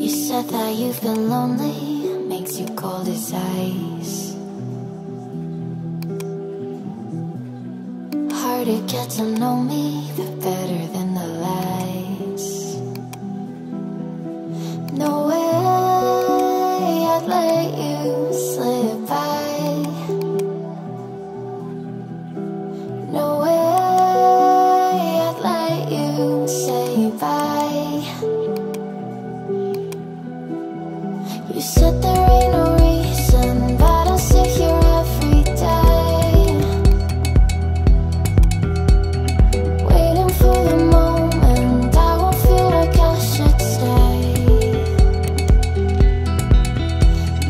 You said that you've been lonely, makes you cold as ice. Hard to get to know me, the better than the lies. No way I'd let you slip by. No way I'd let you say bye. You said there ain't no reason, but I'll sit here every day, waiting for the moment I won't feel like I should stay.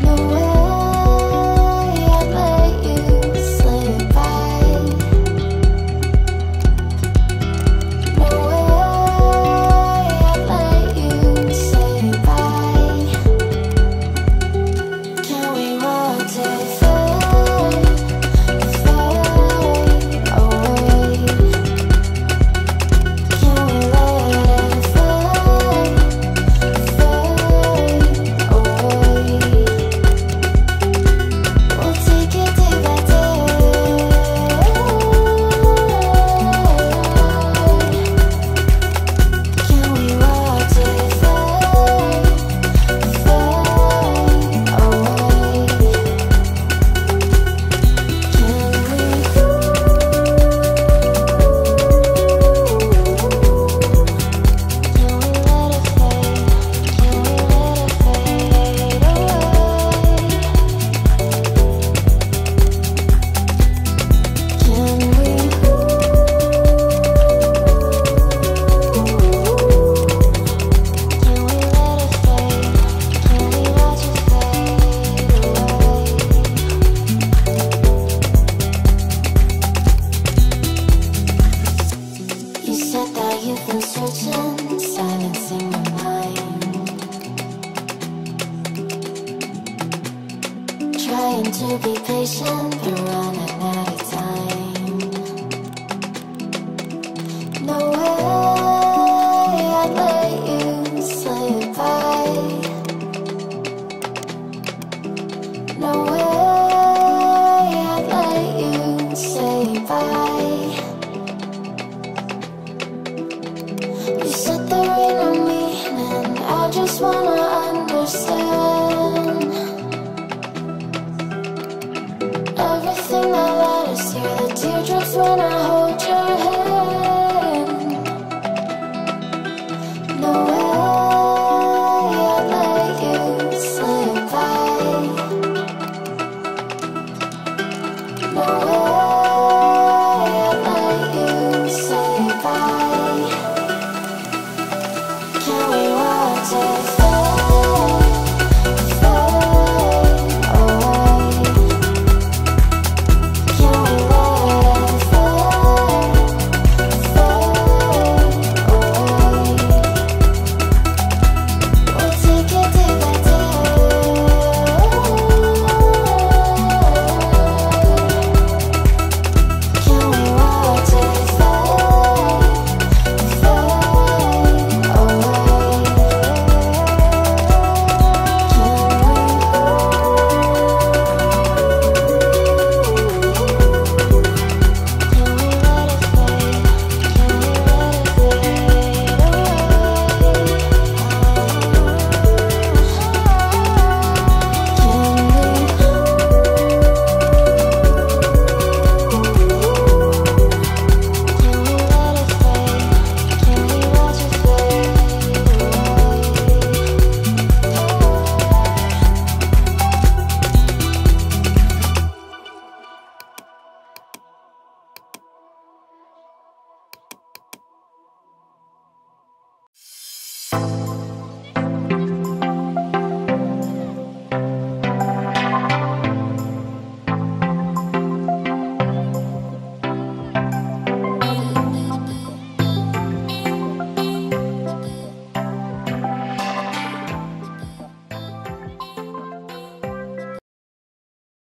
No way I'd let you slip by. No way I'd let you say bye. Can we watch it fade, fade away? Can we let it fade, fade away? We'll take it day by day. Can we watch it fade, fade away? You said that you've been searching, silencing your mind, trying to be patient, but running out of time. No way I'd let you slip by. No way I'd let you say bye. You said there ain't no meaning, I just wanna understand.